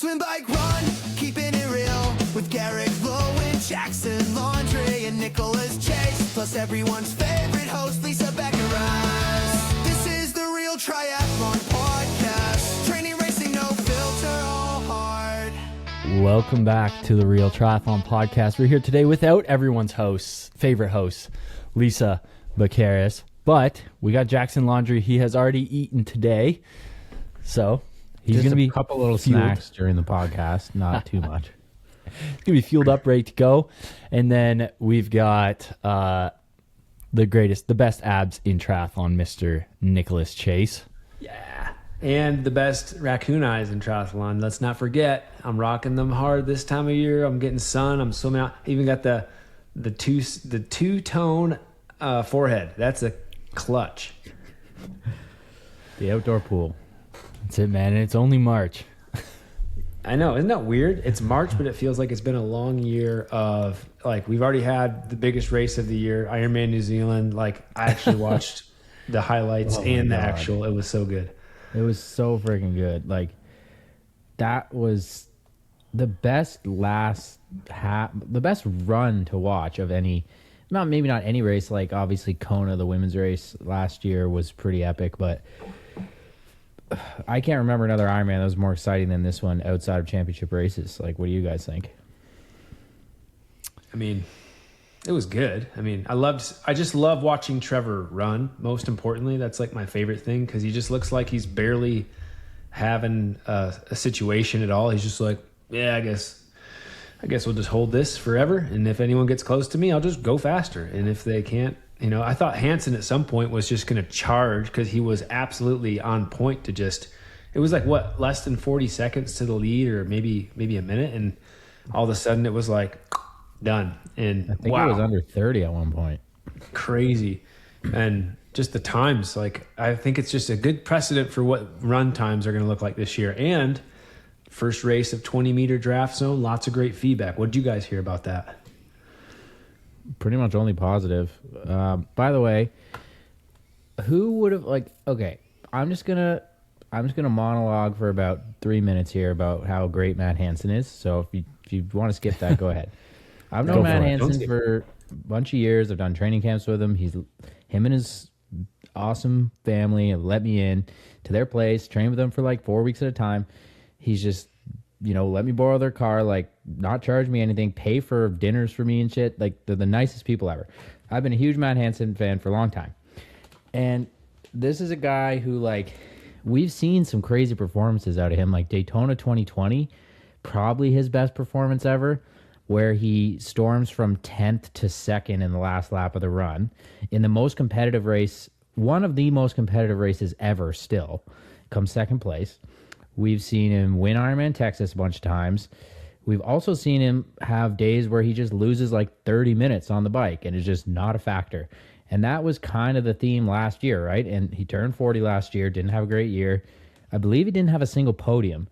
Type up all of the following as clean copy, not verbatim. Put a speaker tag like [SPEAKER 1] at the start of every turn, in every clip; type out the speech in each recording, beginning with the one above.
[SPEAKER 1] Swim, bike, run, keeping it real with Garrick Loewen, Jackson Laundry, and Nicholas Chase. Plus everyone's favorite host, Lisa Becker. This is the Real Triathlon Podcast. Training, racing, no filter, all hard.
[SPEAKER 2] Welcome back to the Real Triathlon Podcast. We're here today without everyone's favorite host, Lisa Becker. But we got Jackson Laundry. He has already eaten today, so he's going to be
[SPEAKER 3] a couple little snacks during the podcast, not too much.
[SPEAKER 2] He's going to be fueled up, ready to go. And then we've got the best abs in triathlon, Mr. Nicholas Chase.
[SPEAKER 4] Yeah. And the best raccoon eyes in triathlon. Let's not forget, I'm rocking them hard this time of year. I'm getting sun. I'm swimming out. I even got the two-tone forehead. That's a clutch.
[SPEAKER 3] The outdoor pool.
[SPEAKER 2] That's it, man. And it's only March.
[SPEAKER 4] I know. Isn't that weird? It's March, but it feels like it's been a long year of, like, we've already had the biggest race of the year, Ironman New Zealand. Like, I actually watched the highlights and the actual. It was so good.
[SPEAKER 3] It was so freaking good. Like, that was the best the best run to watch of any, maybe not any race. Like, obviously Kona, the women's race last year, was pretty epic, but I can't remember another Ironman that was more exciting than this one outside of championship races. Like, what do you guys think?
[SPEAKER 4] I mean, it was good. I mean, I just love watching Trevor run. Most importantly, that's like my favorite thing, because he just looks like he's barely having a situation at all. He's just like, yeah, I guess we'll just hold this forever. And if anyone gets close to me, I'll just go faster. And if they can't, I thought Hanson at some point was just going to charge, because he was absolutely on point to just, it was like, less than 40 seconds to the lead, or maybe a minute. And all of a sudden it was like, done. And
[SPEAKER 3] I think it was under 30 at one point.
[SPEAKER 4] Crazy. And just the times, like, I think it's just a good precedent for what run times are going to look like this year. And first race of 20-meter draft zone, lots of great feedback. What did you guys hear about that?
[SPEAKER 3] Pretty much only positive. By the way, who would have, like, okay, I'm just gonna monologue for about 3 minutes here about how great Matt Hanson is. So if you want to skip that, go ahead. I've known Matt Hanson for a bunch of years. I've done training camps with him. Him and his awesome family have let me in to their place, train with them for like 4 weeks at a time. He's just, let me borrow their car, like, not charge me anything, pay for dinners for me and shit. Like, they're the nicest people ever. I've been a huge Matt Hanson fan for a long time. And this is a guy who, like, we've seen some crazy performances out of him, like Daytona 2020, probably his best performance ever, where he storms from 10th to 2nd in the last lap of the run in the most competitive race, one of the most competitive races ever still, comes second place. We've seen him win Ironman Texas a bunch of times. We've also seen him have days where he just loses like 30 minutes on the bike and is just not a factor. And that was kind of the theme last year, right? And he turned 40 last year, didn't have a great year. I believe he didn't have a single podium.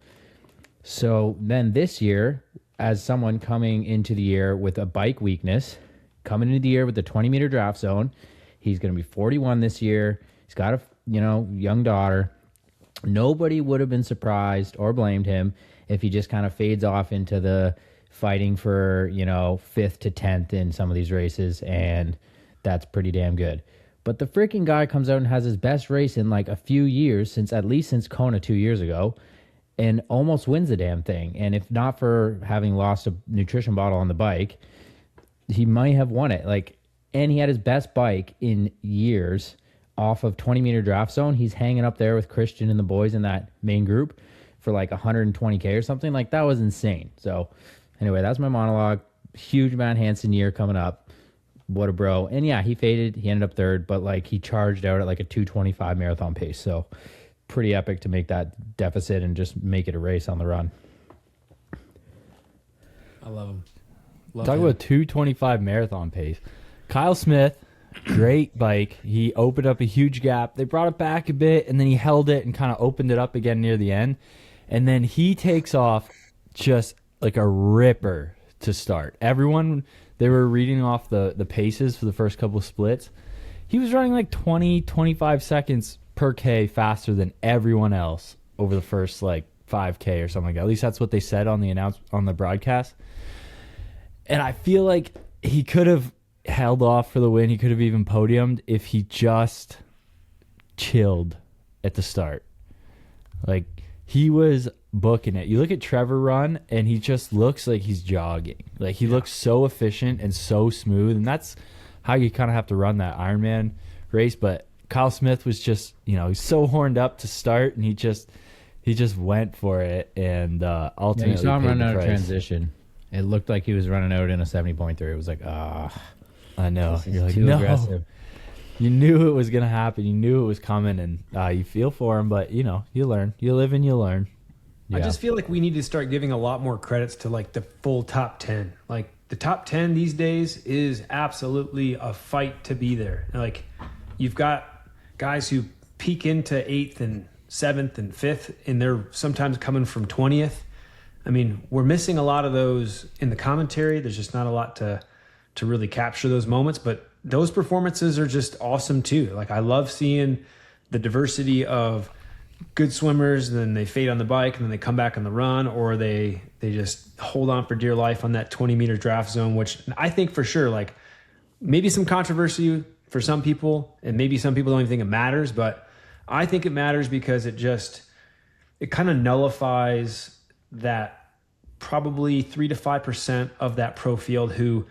[SPEAKER 3] So then this year, as someone coming into the year with a bike weakness, coming into the year with the 20-meter draft zone, he's going to be 41 this year. He's got a young daughter. Nobody would have been surprised or blamed him if he just kind of fades off into the fighting for, 5th to 10th in some of these races, and that's pretty damn good. But the freaking guy comes out and has his best race in like a few years, at least since Kona 2 years ago, and almost wins the damn thing. And if not for having lost a nutrition bottle on the bike, he might have won it. And he had his best bike in years off of 20-meter draft zone. He's hanging up there with Christian and the boys in that main group for like 120K or something. Like, that was insane. So anyway, that's my monologue. Huge Matt Hanson year coming up. What a bro. And yeah, he faded. He ended up third, but like, he charged out at like a 2:25 marathon pace. So pretty epic to make that deficit and just make it a race on the run.
[SPEAKER 4] I love him.
[SPEAKER 2] Talk about 2:25 marathon pace. Kyle Smith, great bike. He opened up a huge gap. They brought it back a bit, and then he held it and kind of opened it up again near the end. And then he takes off just like a ripper to start. Everyone, they were reading off the paces for the first couple of splits. He was running like 20, 25 seconds per K faster than everyone else over the first like 5K or something like that. At least that's what they said on the broadcast. And I feel like he could have held off for the win. He could have even podiumed if he just chilled at the start. Like, he was booking it. You look at Trevor run, and he just looks like he's jogging. Like, he looks so efficient and so smooth, and that's how you kind of have to run that Ironman race. But Kyle Smith was just, he's so horned up to start, and he just went for it, and ultimately
[SPEAKER 3] you saw him
[SPEAKER 2] paid
[SPEAKER 3] run
[SPEAKER 2] the
[SPEAKER 3] out of
[SPEAKER 2] price.
[SPEAKER 3] transition. It looked like he was running out in a 70.3. It was like,
[SPEAKER 2] I know. You're like,
[SPEAKER 3] too
[SPEAKER 2] no.
[SPEAKER 3] aggressive.
[SPEAKER 2] You knew it was going to happen. You knew it was coming, and you feel for him, but, you learn. You live and you learn.
[SPEAKER 3] Yeah.
[SPEAKER 4] I just feel like we need to start giving a lot more credits to like the full top 10. Like the top 10 these days is absolutely a fight to be there. Like you've got guys who peak into 8th and 7th and 5th, and they're sometimes coming from 20th. I mean, we're missing a lot of those in the commentary. There's just not a lot to really capture those moments, but those performances are just awesome too. Like I love seeing the diversity of good swimmers, and then they fade on the bike, and then they come back on the run, or they just hold on for dear life on that 20-meter draft zone, which I think for sure, like maybe some controversy for some people, and maybe some people don't even think it matters, but I think it matters because it kind of nullifies that probably 3 to 5% of that pro field who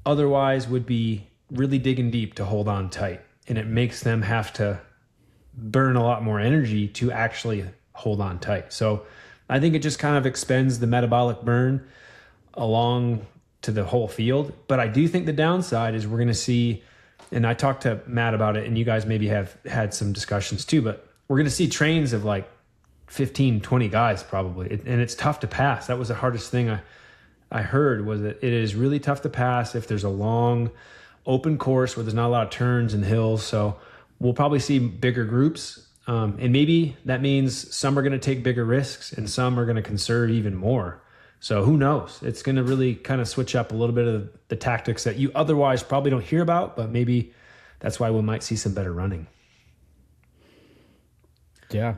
[SPEAKER 4] otherwise would be really digging deep to hold on tight. And it makes them have to burn a lot more energy to actually hold on tight. So I think it just kind of expends the metabolic burn along to the whole field. But I do think the downside is we're going to see, and I talked to Matt about it, and you guys maybe have had some discussions too, but we're going to see trains of like 15, 20 guys probably. And it's tough to pass. That was the hardest thing I heard, was that it is really tough to pass if there's a long open course where there's not a lot of turns and hills. So we'll probably see bigger groups. And maybe that means some are going to take bigger risks and some are going to conserve even more. So who knows? It's going to really kind of switch up a little bit of the tactics that you otherwise probably don't hear about, but maybe that's why we might see some better running.
[SPEAKER 3] Yeah,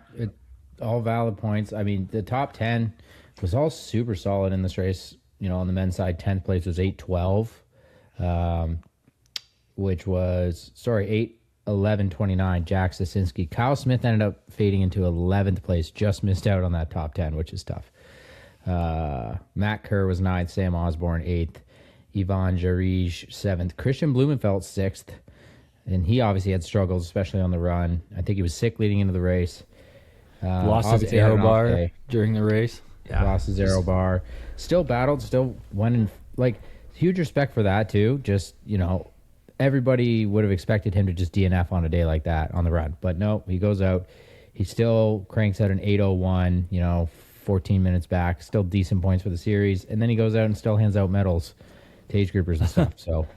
[SPEAKER 3] all valid points. I mean, the top 10 was all super solid in this race. On the men's side, 10th place was 8:12, which was, 8:11:29, Jack Sosinski. Kyle Smith ended up fading into 11th place, just missed out on that top 10, which is tough. Matt Kerr was 9th, Sam Osborne 8th, Ivan Jarij 7th, Christian Blumenfeld 6th, and he obviously had struggles, especially on the run. I think he was sick leading into the race.
[SPEAKER 2] Lost his
[SPEAKER 3] obviously had
[SPEAKER 2] aero
[SPEAKER 3] an off
[SPEAKER 2] bar
[SPEAKER 3] day.
[SPEAKER 2] during the race.
[SPEAKER 4] Yeah.
[SPEAKER 3] Lost his aero bar. Still battled, still went in. Like, huge respect for that, too. Just, everybody would have expected him to just DNF on a day like that on the run. But no, he goes out. He still cranks out an 8:01, 14 minutes back. Still decent points for the series. And then he goes out and still hands out medals to age groupers and stuff. So,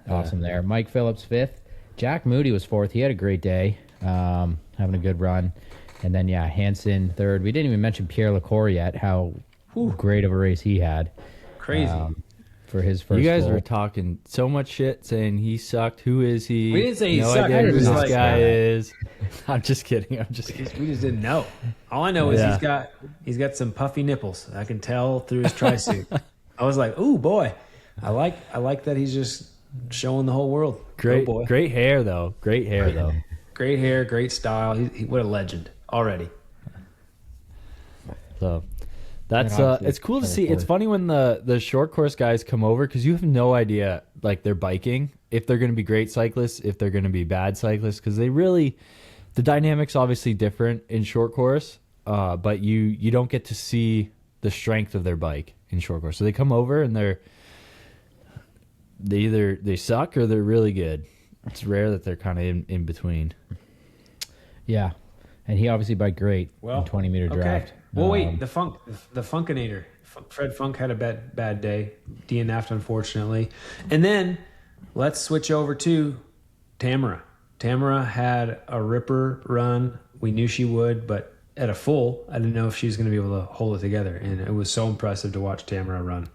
[SPEAKER 3] awesome there. Mike Phillips, 5th. Jack Moody was 4th. He had a great day, having a good run. And then, Hanson, 3rd. We didn't even mention Pierre Lacour yet, how great of a race he had.
[SPEAKER 4] Crazy.
[SPEAKER 3] For his first
[SPEAKER 2] You guys
[SPEAKER 3] goal.
[SPEAKER 2] were talking so much shit, saying he sucked. Who is he?
[SPEAKER 4] We didn't say he
[SPEAKER 2] no
[SPEAKER 4] sucked.
[SPEAKER 2] idea
[SPEAKER 4] I
[SPEAKER 2] who
[SPEAKER 4] just
[SPEAKER 2] this
[SPEAKER 4] like
[SPEAKER 2] guy
[SPEAKER 3] that.
[SPEAKER 2] is. I'm just kidding.
[SPEAKER 4] We just didn't know. All I know is he's got some puffy nipples. I can tell through his tri-suit. I was like, "Ooh, boy!" I like that he's just showing the whole world.
[SPEAKER 2] Great,
[SPEAKER 4] Go, boy.
[SPEAKER 2] great hair though. Great hair though.
[SPEAKER 4] Great hair, great style. What a legend already.
[SPEAKER 2] So that's
[SPEAKER 3] obviously
[SPEAKER 2] it's cool to
[SPEAKER 3] Trevor
[SPEAKER 2] see. It's
[SPEAKER 3] Foley.
[SPEAKER 2] funny when the short course guys come over, because you have no idea, like, their biking, if they're going to be great cyclists, if they're going to be bad cyclists, because the dynamics obviously different in short course, but you don't get to see the strength of their bike in short course. So they come over and they suck or they're really good. It's rare that they're kind of in between.
[SPEAKER 3] Yeah. And he obviously biked great in 20-meter draft.
[SPEAKER 4] Well, wait, the Funkinator. Fred Funk had a bad day. DNF'd, unfortunately. And then let's switch over to Tamara. Tamara had a ripper run. We knew she would, but at a full, I didn't know if she was going to be able to hold it together. And it was so impressive to watch Tamara run.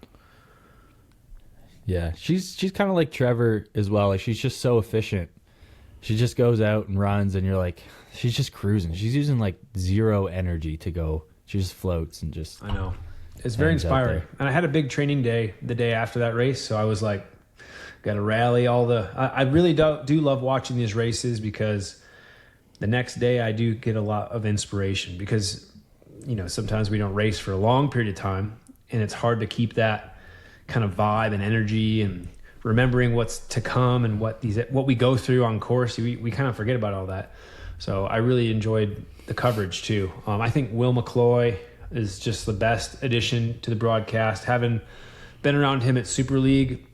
[SPEAKER 2] Yeah, she's kind of like Trevor as well. Like, she's just so efficient. She just goes out and runs, and you're like, she's just cruising. She's using like zero energy to go She just floats and just.
[SPEAKER 4] I know. It's very
[SPEAKER 2] hangs out
[SPEAKER 4] inspiring.
[SPEAKER 2] there.
[SPEAKER 4] And I had a big training day the day after that race, so I was like, got to rally all the. I really do love watching these races because the next day I do get a lot of inspiration because, sometimes we don't race for a long period of time, and it's hard to keep that kind of vibe and energy and remembering what's to come and what we go through on course. We kind of forget about all that. So I really enjoyed the coverage too. I think Will McCloy is just the best addition to the broadcast. Having been around him at Super League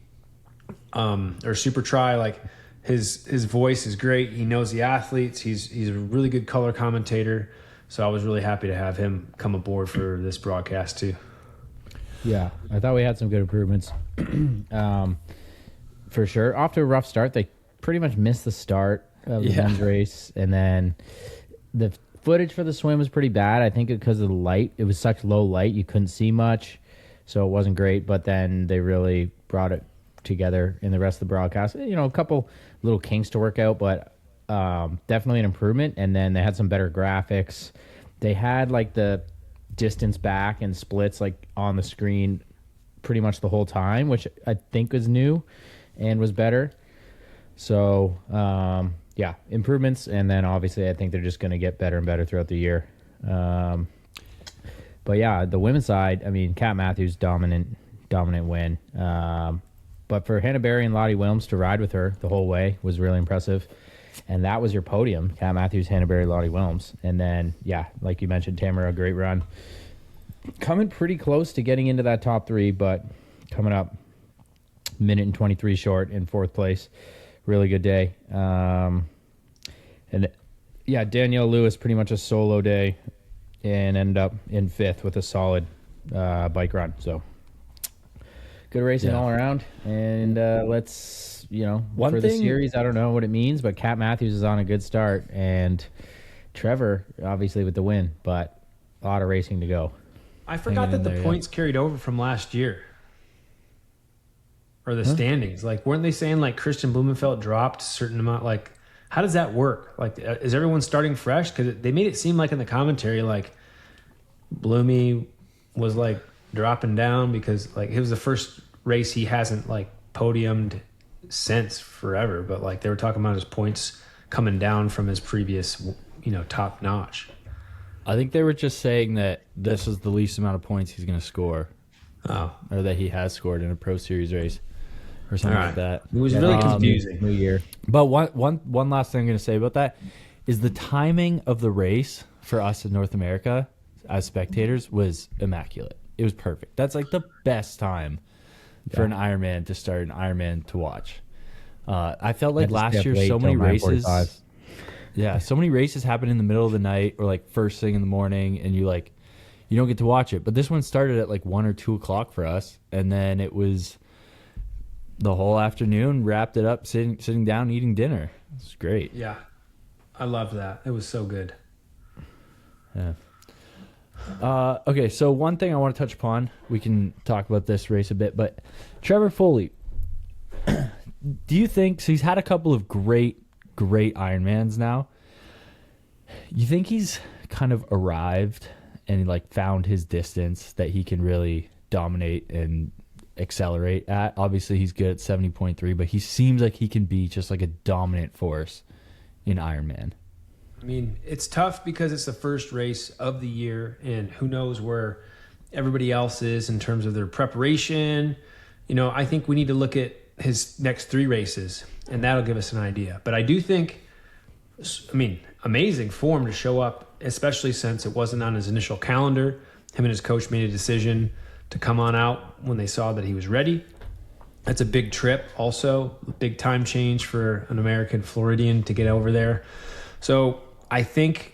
[SPEAKER 4] or Super Tri, like his voice is great. He knows the athletes. He's a really good color commentator. So I was really happy to have him come aboard for this broadcast too.
[SPEAKER 3] Yeah, I thought we had some good improvements. For sure. Off to a rough start. They pretty much missed the start of the men's race, and then the footage for the swim was pretty bad. I think because of the light. It was such low light, you couldn't see much, so it wasn't great. But then they really brought it together in the rest of the broadcast. A couple little kinks to work out, but definitely an improvement. And then they had some better graphics. They had like the distance back and splits like on the screen pretty much the whole time, which I think was new and was better. So improvements. And then obviously I think they're just going to get better and better throughout the year. But yeah, the women's side, I mean, Kat Matthews, dominant win. But for Hannah Berry and Lottie Wilms to ride with her the whole way was really impressive. And that was your podium, Kat Matthews, Hannah Berry, Lottie Wilms. And then, like you mentioned, Tamara, a great run. Coming pretty close to getting into that top three, but coming up minute and 23 short in fourth place. Really good day. Danielle Lewis, pretty much a solo day, and ended up in fifth with a solid bike run. So good racing all around. And let's, for the series, I don't know what it means, but Kat Matthews is on a good start, and Trevor, obviously, with the win, but a lot of racing to go.
[SPEAKER 4] I forgot that the points carried over from last year. Or the standings. Like, weren't they saying, like, Christian Blumenfeld dropped a certain amount? Like, how does that work? Like, is everyone starting fresh? Because they made it seem like in the commentary, like, Bloomy was, like, dropping down because, like, it was the first race he hasn't, like, podiumed since forever. But, like, they were talking about his points coming down from his previous, top notch.
[SPEAKER 2] I think they were just saying that this is the least amount of points he's going to score.
[SPEAKER 4] Oh.
[SPEAKER 2] Or that he has scored in a Pro Series race. Or something like that.
[SPEAKER 4] It was really confusing.
[SPEAKER 3] New year.
[SPEAKER 2] But one last thing I'm going to say about that is the timing of the race for us in North America as spectators was immaculate. It was perfect. That's like the best time for an Ironman to start an Ironman to watch. I felt like last year so many races. Yeah, so many races happened in the middle of the night or like first thing in the morning, and you don't get to watch it. But this one started at like 1 or 2 o'clock for us, and then it was the whole afternoon, wrapped it up, sitting down, eating dinner. It's great.
[SPEAKER 4] Yeah. I loved that. It was so good.
[SPEAKER 2] Yeah. Okay, so one thing I want to touch upon, we can talk about this race a bit, but Trevor Foley, do you think, so he's had a couple of great Ironmans now. You think he's kind of arrived and like found his distance that he can really dominate and accelerate at? Obviously he's good at 70.3, but he seems like he can be just like a dominant force in Ironman.
[SPEAKER 4] I mean, it's tough because it's the first race of the year, and who knows where everybody else is in terms of their preparation. I think we need to look at his next 3 races, and that'll give us an idea. But I do think, amazing form to show up, especially since it wasn't on his initial calendar. Him and his coach made a decision to come on out when they saw that he was ready. That's a big trip also, a big time change for an American Floridian to get over there. So I think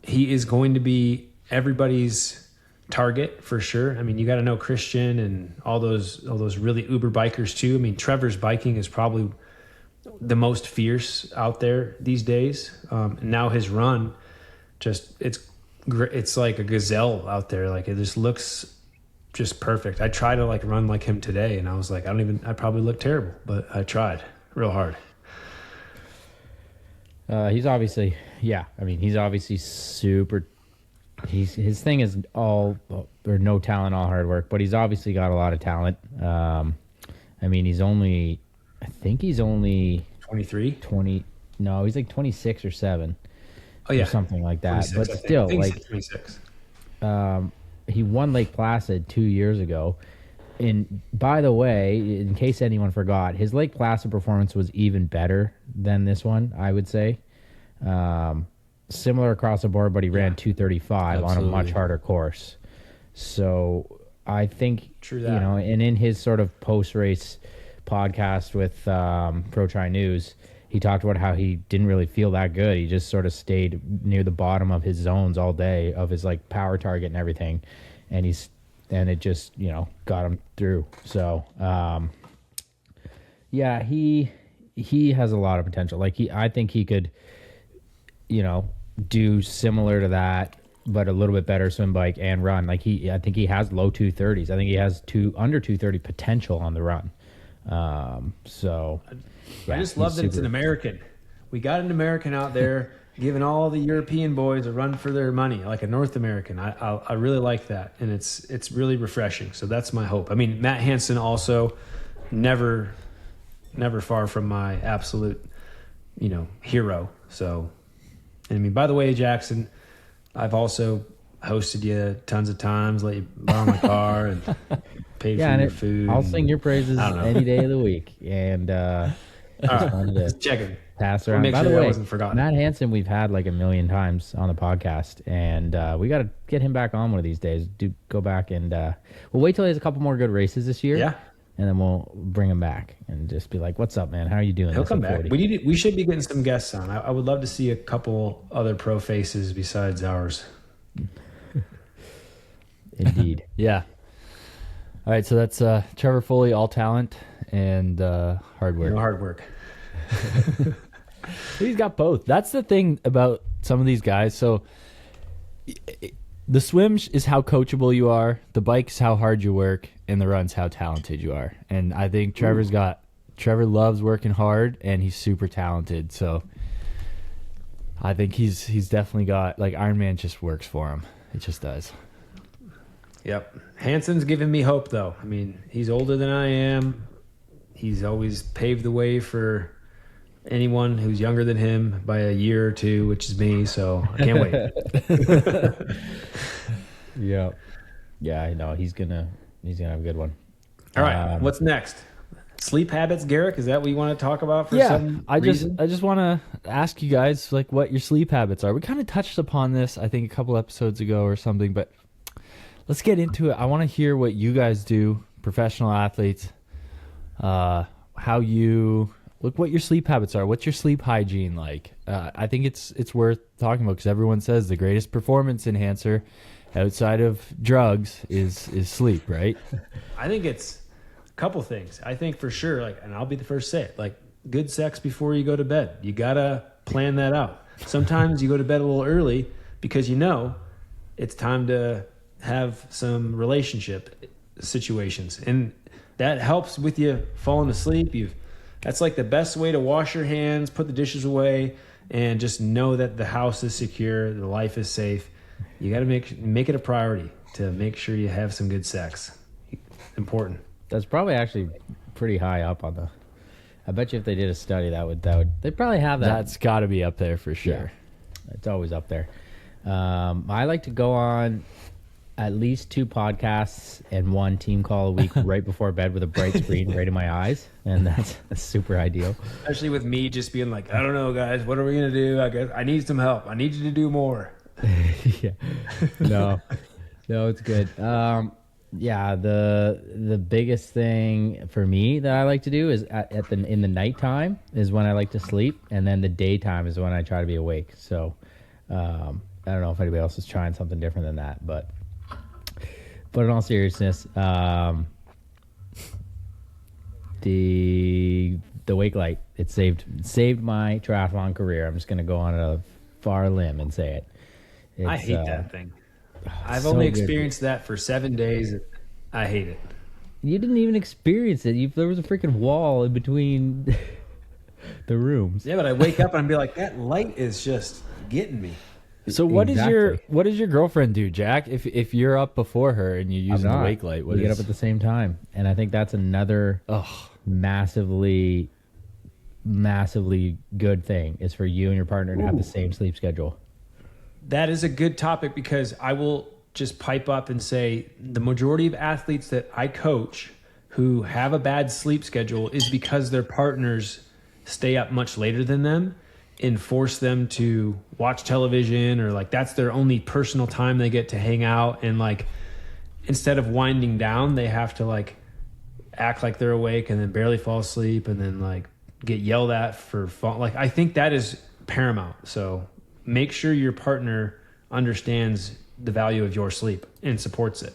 [SPEAKER 4] he is going to be everybody's target for sure. I mean, you got to know Christian and all those really uber bikers too. I mean, Trevor's biking is probably the most fierce out there these days. And now his run, it's like a gazelle out there. Like, it just looks just perfect. I tried to like run like him today, and I was like, I probably look terrible, but I tried real hard.
[SPEAKER 3] He's obviously super his thing is all or no talent, all hard work, but he's obviously got a lot of talent. I mean, I think he's only
[SPEAKER 4] 23,
[SPEAKER 3] 20. No, he's like 26 or 7.
[SPEAKER 4] Oh yeah,
[SPEAKER 3] or something like that. But still,
[SPEAKER 4] I think
[SPEAKER 3] like
[SPEAKER 4] 26.
[SPEAKER 3] He won Lake Placid 2 years ago. And by the way, in case anyone forgot, his Lake Placid performance was even better than this one, I would say. Similar across the board, but he ran 2:35 on a much harder course. So I think,
[SPEAKER 4] True that.
[SPEAKER 3] and in his sort of post-race podcast with Pro Tri News, he talked about how he didn't really feel that good. He just sort of stayed near the bottom of his zones all day of his like power target and everything. And it just, got him through. So, yeah, he has a lot of potential. Like I think he could, do similar to that, but a little bit better swim, bike, and run. I think he has low 230s. I think he has under 230 potential on the run. So yeah,
[SPEAKER 4] I just love that it's an American. We got an American out there giving all the European boys a run for their money, like a North American. I really like that, and it's really refreshing. So that's my hope. I mean, Matt Hanson also never far from my absolute, hero. So, I mean, by the way, Jackson, I've also hosted you tons of times, let you borrow my car and paid for your food.
[SPEAKER 3] I'll sing your praises any day of the week. And
[SPEAKER 4] just checking.
[SPEAKER 3] Pass around.
[SPEAKER 4] Make
[SPEAKER 3] By
[SPEAKER 4] sure
[SPEAKER 3] the
[SPEAKER 4] that
[SPEAKER 3] way,
[SPEAKER 4] wasn't forgotten.
[SPEAKER 3] Matt Hanson, we've had like a million times on the podcast, and we got to get him back on one of these days. Go back and we'll wait till he has a couple more good races this year.
[SPEAKER 4] Yeah.
[SPEAKER 3] And then we'll bring him back and just be like, "What's up, man? How are you doing?"
[SPEAKER 4] He'll come back. We should be getting some guests on. I would love to see a couple other pro faces besides ours.
[SPEAKER 3] Indeed.
[SPEAKER 2] Yeah. All right, so that's Trevor Foley, all talent and hard work.
[SPEAKER 4] No hard work.
[SPEAKER 2] He's got both. That's the thing about some of these guys. So the swim is how coachable you are, the bike's how hard you work, and the run's how talented you are. And I think Trevor loves working hard, and he's super talented. So I think he's definitely got, like, Ironman just works for him. It just does.
[SPEAKER 4] Yep. Hanson's giving me hope, though. I mean, he's older than I am. He's always paved the way for anyone who's younger than him by a year or two, which is me. So I can't wait.
[SPEAKER 3] Yeah. Yeah, I know. He's gonna have a good one.
[SPEAKER 4] All right. What's next? Sleep habits, Garrick? Is that what you want to talk about for some reason?
[SPEAKER 2] I just want to ask you guys, like, what your sleep habits are. We kind of touched upon this, I think, a couple episodes ago or something, but let's get into it. I want to hear what you guys do, professional athletes, how you look, what your sleep habits are. What's your sleep hygiene like? I think it's worth talking about because everyone says the greatest performance enhancer outside of drugs is sleep, right?
[SPEAKER 4] I think it's a couple things. I think for sure, like, and I'll be the first to say it, like, good sex before you go to bed. You gotta plan that out. Sometimes you go to bed a little early because it's time to have some relationship situations, and that helps with you falling asleep. That's like the best way to wash your hands, put the dishes away, and just know that the house is secure, the life is safe. You got to make it a priority to make sure you have some good sex. Important.
[SPEAKER 3] That's probably actually pretty high up on the. I bet you if they did a study, that would they'd probably have that.
[SPEAKER 2] That's got to be up there for sure.
[SPEAKER 3] Yeah, it's always up there. I like to go on at least 2 podcasts and 1 team call a week right before bed with a bright screen right in my eyes, and that's super ideal.
[SPEAKER 4] Especially with me just being like, I don't know, guys, what are we gonna do? I guess I need some help. I need you to do more.
[SPEAKER 3] Yeah, no, it's good. Yeah, the biggest thing for me that I like to do is in the nighttime is when I like to sleep, and then the daytime is when I try to be awake. So I don't know if anybody else is trying something different than that, but in all seriousness, the wake light, it saved my triathlon career. I'm just gonna go on a far limb and say it.
[SPEAKER 4] I hate that thing. I've only experienced that for 7 days. I hate it.
[SPEAKER 3] You didn't even experience it. There was a freaking wall in between the rooms.
[SPEAKER 4] Yeah, but I wake up and I'd be like, that light is just getting me.
[SPEAKER 2] So what does your girlfriend do, Jack? If you're up before her and you're using the wake light,
[SPEAKER 3] we get up at the same time, and I think that's another massively good thing is for you and your partner to have the same sleep schedule.
[SPEAKER 4] That is a good topic because I will just pipe up and say the majority of athletes that I coach who have a bad sleep schedule is because their partners stay up much later than them and force them to watch television, or like that's their only personal time they get to hang out, and like instead of winding down they have to like act like they're awake and then barely fall asleep and then like get yelled at for fall. Like I think that is paramount. So make sure your partner understands the value of your sleep and supports it.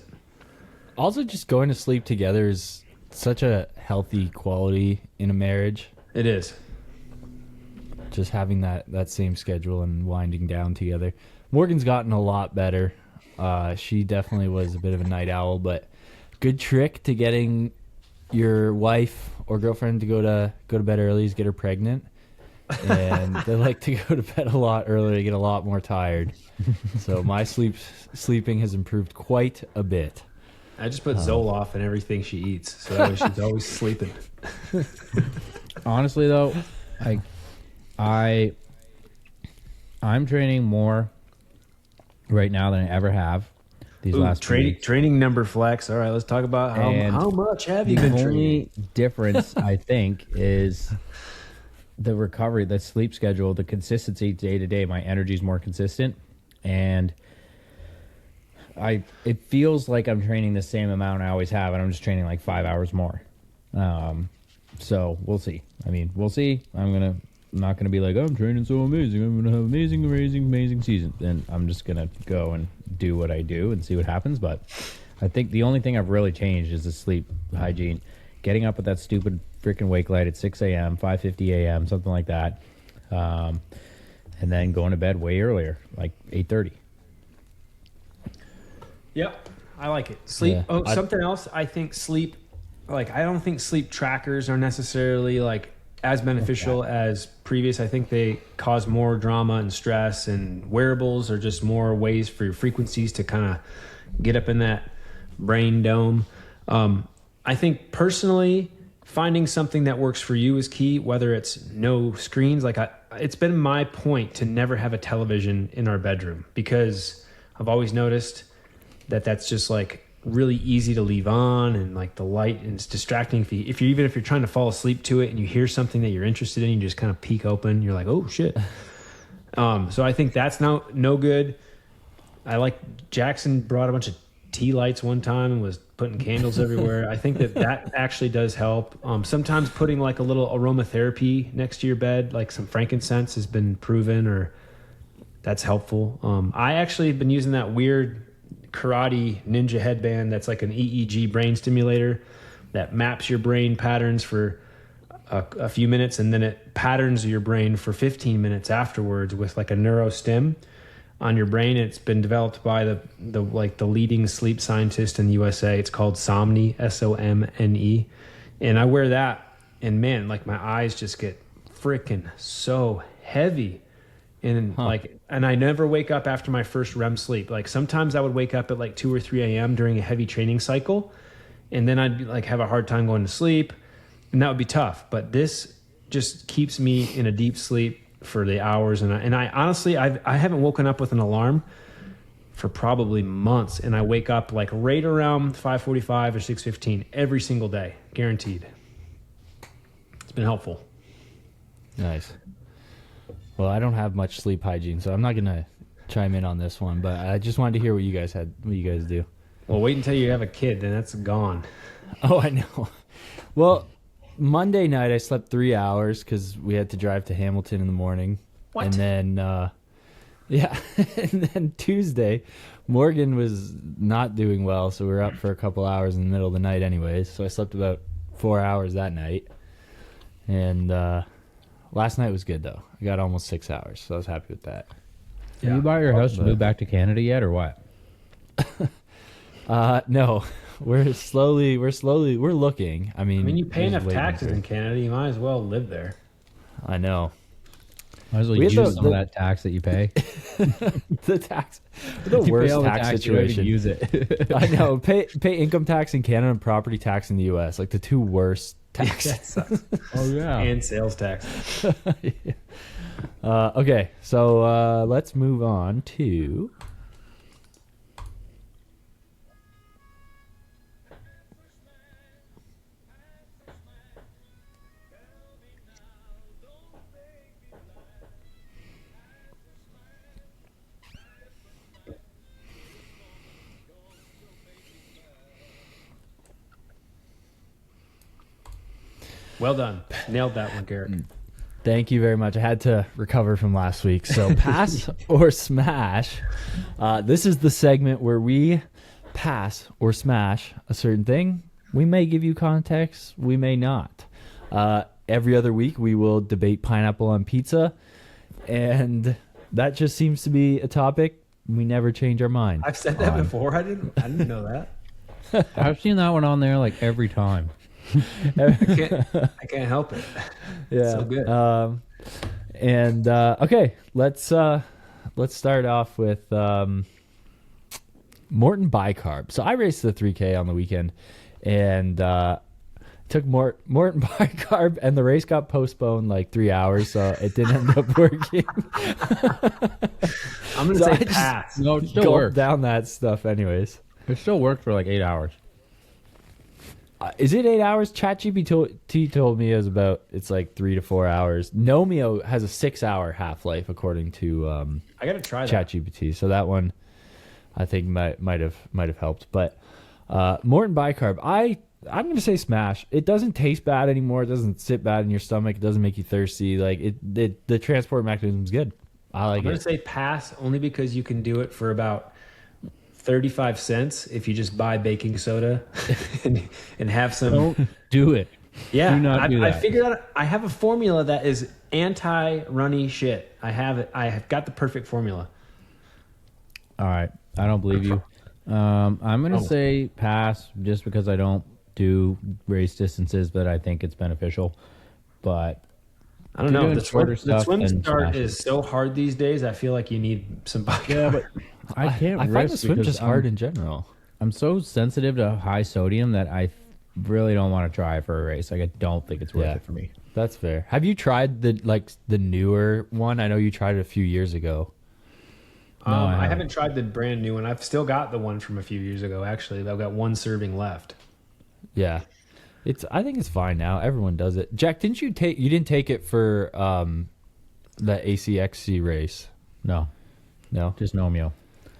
[SPEAKER 2] Also, just going to sleep together is such a healthy quality in a marriage.
[SPEAKER 4] It is.
[SPEAKER 2] Just having that same schedule and winding down together. Morgan's gotten a lot better. She definitely was a bit of a night owl, but good trick to getting your wife or girlfriend to go to bed early is get her pregnant. And they like to go to bed a lot earlier to get a lot more tired. So my sleeping has improved quite a bit.
[SPEAKER 4] I just put Zoloft in everything she eats, so that way she's always sleeping.
[SPEAKER 3] Honestly, though, I'm training more right now than I ever have these last 2 weeks.
[SPEAKER 4] Training number flex. All right, let's talk about how much have you been training?
[SPEAKER 3] The only difference, I think, is the recovery, the sleep schedule, the consistency day to day. My energy is more consistent, and it feels like I'm training the same amount I always have, and I'm just training like 5 hours more. So we'll see. I mean, we'll see. I'm not gonna be like, oh, I'm training so amazing. I'm gonna have amazing season. And I'm just gonna go and do what I do and see what happens. But I think the only thing I've really changed is the sleep hygiene. Getting up with that stupid freaking wake light at 6 a.m., 5:50 a.m., something like that, and then going to bed way earlier, like 8:30.
[SPEAKER 4] Yep, I like it. Sleep. Yeah. Something else. I think sleep. Like, I don't think sleep trackers are necessarily like as beneficial as previous. I think they cause more drama and stress, and wearables are just more ways for your frequencies to kind of get up in that brain dome. I think personally, finding something that works for you is key, whether it's no screens. Like it's been my point to never have a television in our bedroom, because I've always noticed that that's just like really easy to leave on, and like the light, and it's distracting. If you're trying to fall asleep to it and you hear something that you're interested in, you just kind of peek open, you're like, oh shit. So I think that's no good. I like Jackson brought a bunch of tea lights one time and was putting candles everywhere. I think that actually does help. Sometimes putting like a little aromatherapy next to your bed, like some frankincense, has been proven, or that's helpful. I actually have been using that weird karate ninja headband that's like an EEG brain stimulator that maps your brain patterns for a few minutes, and then it patterns your brain for 15 minutes afterwards with like a neurostim on your brain. It's been developed by the leading sleep scientist in the USA. It's called Somni, SOMNE. And I wear that, and man, like my eyes just get freaking so heavy. And and I never wake up after my first REM sleep. Like sometimes I would wake up at like 2 or 3 a.m. during a heavy training cycle, and then I'd like have a hard time going to sleep, and that would be tough. But this just keeps me in a deep sleep for the hours. And I honestly, I haven't woken up with an alarm for probably months, and I wake up like right around 5:45 or 6:15 every single day, guaranteed. It's been helpful.
[SPEAKER 2] Nice. Well, I don't have much sleep hygiene, so I'm not gonna chime in on this one. But I just wanted to hear what you guys do.
[SPEAKER 4] Well, wait until you have a kid, then that's gone.
[SPEAKER 2] Oh, I know. Well, Monday night I slept 3 hours because we had to drive to Hamilton in the morning.
[SPEAKER 4] What?
[SPEAKER 2] And then, and then Tuesday, Morgan was not doing well, so we were up for a couple hours in the middle of the night anyways. So I slept about 4 hours that night. And last night was good, though. I got almost 6 hours, so I was happy with that.
[SPEAKER 3] Yeah. Have you bought your house to move back to Canada yet, or what?
[SPEAKER 2] No. We're looking. I mean,
[SPEAKER 4] you pay enough taxes in Canada, you might as well live there.
[SPEAKER 2] I know.
[SPEAKER 3] Might as well
[SPEAKER 2] We had
[SPEAKER 3] use
[SPEAKER 2] the-
[SPEAKER 3] some of that tax that you pay.
[SPEAKER 2] The tax, the
[SPEAKER 3] You pay
[SPEAKER 2] worst
[SPEAKER 3] all the
[SPEAKER 2] tax
[SPEAKER 3] tax, you don't even
[SPEAKER 2] situation.
[SPEAKER 3] use it.
[SPEAKER 2] I know. Pay income tax in Canada and property tax in the U.S. Like the two worst taxes.
[SPEAKER 3] Oh yeah.
[SPEAKER 4] And sales tax.
[SPEAKER 2] Okay, so let's move on to.
[SPEAKER 4] Well done. Nailed that one, Garrick.
[SPEAKER 2] Thank you very much. I had to recover from last week. So, pass or smash. This is the segment where we pass or smash a certain thing. We may give you context, we may not. Every other week, we will debate pineapple on pizza, and that just seems to be a topic we never change our mind.
[SPEAKER 4] I've said that before. I didn't know that.
[SPEAKER 3] I've seen that one on there like every time.
[SPEAKER 4] I can't help it.
[SPEAKER 2] Yeah.
[SPEAKER 4] So good.
[SPEAKER 2] Okay, let's start off with Maurten Bicarb. So I raced the 3K on the weekend, and took Maurten Bicarb, and the race got postponed like 3 hours, so it didn't end up working.
[SPEAKER 4] I'm gonna
[SPEAKER 2] So I
[SPEAKER 4] say
[SPEAKER 2] just
[SPEAKER 4] pass.
[SPEAKER 3] No, it still
[SPEAKER 2] Gulped
[SPEAKER 3] works.
[SPEAKER 2] down that stuff, anyways.
[SPEAKER 3] It still worked for like 8 hours.
[SPEAKER 2] Is it 8 hours? ChatGPT told me it's like 3 to 4 hours. Nomeo has a 6-hour half life according to
[SPEAKER 4] I gotta try that.
[SPEAKER 2] ChatGPT. So that one, I think might have helped. But Maurten Bicarb, I'm gonna say smash. It doesn't taste bad anymore. It doesn't sit bad in your stomach. It doesn't make you thirsty. Like the transport mechanism is good. I like
[SPEAKER 4] I'm gonna
[SPEAKER 2] it.
[SPEAKER 4] say pass only because you can do it for about 35 cents if you just buy baking soda and have some.
[SPEAKER 3] Don't do it.
[SPEAKER 4] Yeah,
[SPEAKER 3] Do not do
[SPEAKER 4] I
[SPEAKER 3] that.
[SPEAKER 4] figured out. I have a formula that is anti-runny shit. I have it. I have got the perfect formula.
[SPEAKER 3] All right. I don't believe you. I'm going to
[SPEAKER 4] Oh.
[SPEAKER 3] say pass just because I don't do race distances, but I think it's beneficial. But
[SPEAKER 4] I don't
[SPEAKER 3] If you're
[SPEAKER 4] know.
[SPEAKER 3] doing
[SPEAKER 4] The
[SPEAKER 3] shorter
[SPEAKER 4] swim
[SPEAKER 3] stuff, then
[SPEAKER 4] start
[SPEAKER 3] smash it.
[SPEAKER 4] is so hard these days. I feel like you need some bike.
[SPEAKER 3] yeah, but I can't
[SPEAKER 2] I
[SPEAKER 3] risk
[SPEAKER 2] find the swim
[SPEAKER 3] because
[SPEAKER 2] just hard in general.
[SPEAKER 3] I'm so sensitive to high sodium that I really don't want to try for a race. Like I don't think it's worth
[SPEAKER 2] Yeah.
[SPEAKER 3] it for me.
[SPEAKER 2] That's fair. Have you tried the newer one? I know you tried it a few years ago.
[SPEAKER 3] No, I
[SPEAKER 4] I
[SPEAKER 3] haven't.
[SPEAKER 4] haven't tried the brand new one. I've still got the one from a few years ago. Actually, I've got one serving left.
[SPEAKER 2] Yeah, I think it's fine now. Everyone does it. Jack, didn't you didn't take it for the ACXC race?
[SPEAKER 3] No,
[SPEAKER 2] No.
[SPEAKER 3] just Nomeo.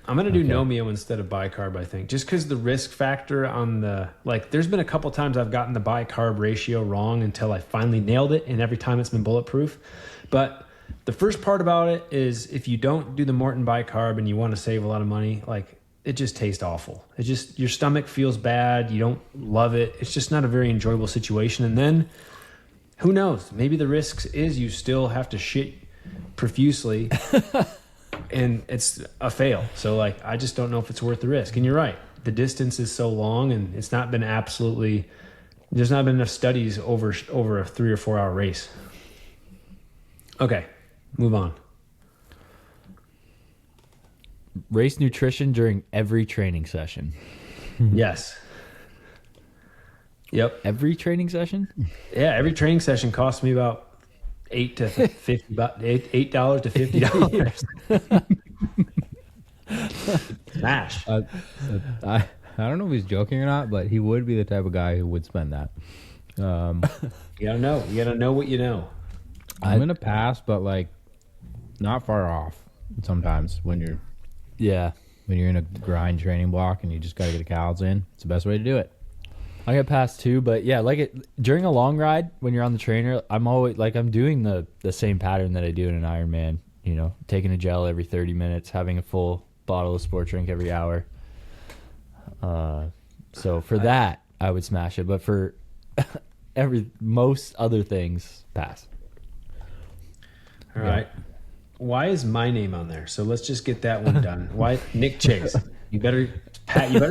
[SPEAKER 4] I'm gonna do
[SPEAKER 2] Okay.
[SPEAKER 4] Nomeo instead of bicarb. I think just because the risk factor on the there's been a couple times I've gotten the bicarb ratio wrong until I finally nailed it, and every time it's been bulletproof. But the first part about it is if you don't do the Maurten bicarb and you want to save a lot of money, it just tastes awful. It just your stomach feels bad. You don't love it. It's just not a very enjoyable situation. And then who knows? Maybe the risks is you still have to shit profusely. And it's a fail. So I just don't know if it's worth the risk. And you're right. The distance is so long and it's not been there's not been enough studies over a 3 or 4 hour race. Okay, move on.
[SPEAKER 2] Race nutrition during every training session.
[SPEAKER 4] Yes. Yep.
[SPEAKER 2] Every training session?
[SPEAKER 4] Yeah, every training session costs me about $8 to $50. Smash.
[SPEAKER 3] I don't know if he's joking or not, but he would be the type of guy who would spend that.
[SPEAKER 4] You gotta know. You gotta know what you know.
[SPEAKER 3] I'm gonna pass, but not far off. Sometimes when you're
[SPEAKER 2] Yeah.
[SPEAKER 3] in a grind training block and you just gotta get the calories in, it's the best way to do it.
[SPEAKER 2] I got past too, but yeah, during a long ride when you're on the trainer, I'm always I'm doing the same pattern that I do in an Ironman. You know, taking a gel every 30 minutes, having a full bottle of sport drink every hour. So for that, I would smash it, but for most other things, pass.
[SPEAKER 4] All right. Why is my name on there? So let's just get that one done. Why Nick Chase? You better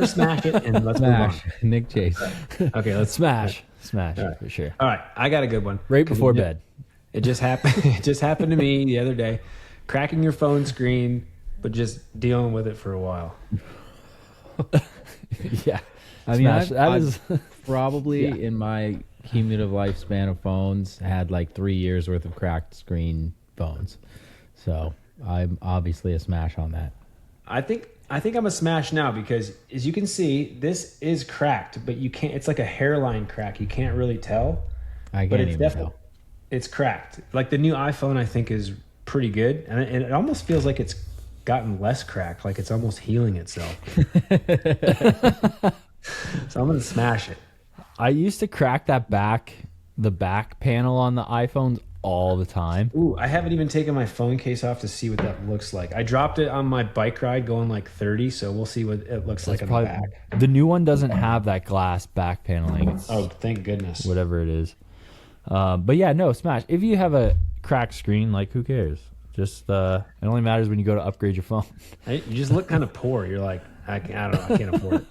[SPEAKER 4] smash it and let's
[SPEAKER 3] Smash, Nick Chase.
[SPEAKER 4] move on. Okay, let's
[SPEAKER 2] Smash
[SPEAKER 4] All right.
[SPEAKER 2] for sure.
[SPEAKER 4] All right, I got a good one.
[SPEAKER 2] Right before bed.
[SPEAKER 4] It just happened. It just happened to me the other day. Cracking your phone screen, but just dealing with it for a while.
[SPEAKER 2] Yeah.
[SPEAKER 3] I mean,
[SPEAKER 2] Smash.
[SPEAKER 3] I've probably
[SPEAKER 2] Yeah.
[SPEAKER 3] in my cumulative lifespan of phones had like 3 years worth of cracked screen phones. So I'm obviously a smash on that.
[SPEAKER 4] I think I'm a smash now because, as you can see, this is cracked, but you can't. It's like a hairline crack. You can't really tell.
[SPEAKER 3] I
[SPEAKER 4] But
[SPEAKER 3] can't
[SPEAKER 4] it's
[SPEAKER 3] even
[SPEAKER 4] definitely
[SPEAKER 3] tell.
[SPEAKER 4] it's cracked. Like the new iPhone, I think is pretty good, and it almost feels like it's gotten less cracked. Like it's almost healing itself. So I'm gonna smash it.
[SPEAKER 2] I used to crack the back panel on the iPhones all the time.
[SPEAKER 4] Ooh, I haven't even taken my phone case off to see what that looks like. I dropped it on my bike ride going like 30, so we'll see what it looks like on the back.
[SPEAKER 2] The new one doesn't have that glass back paneling. It's
[SPEAKER 4] Oh, thank goodness.
[SPEAKER 2] whatever it is. But yeah, no, smash. If you have a cracked screen, like who cares? Just it only matters when you go to upgrade your phone.
[SPEAKER 4] You just look kind of poor. You're like, I don't know, I can't afford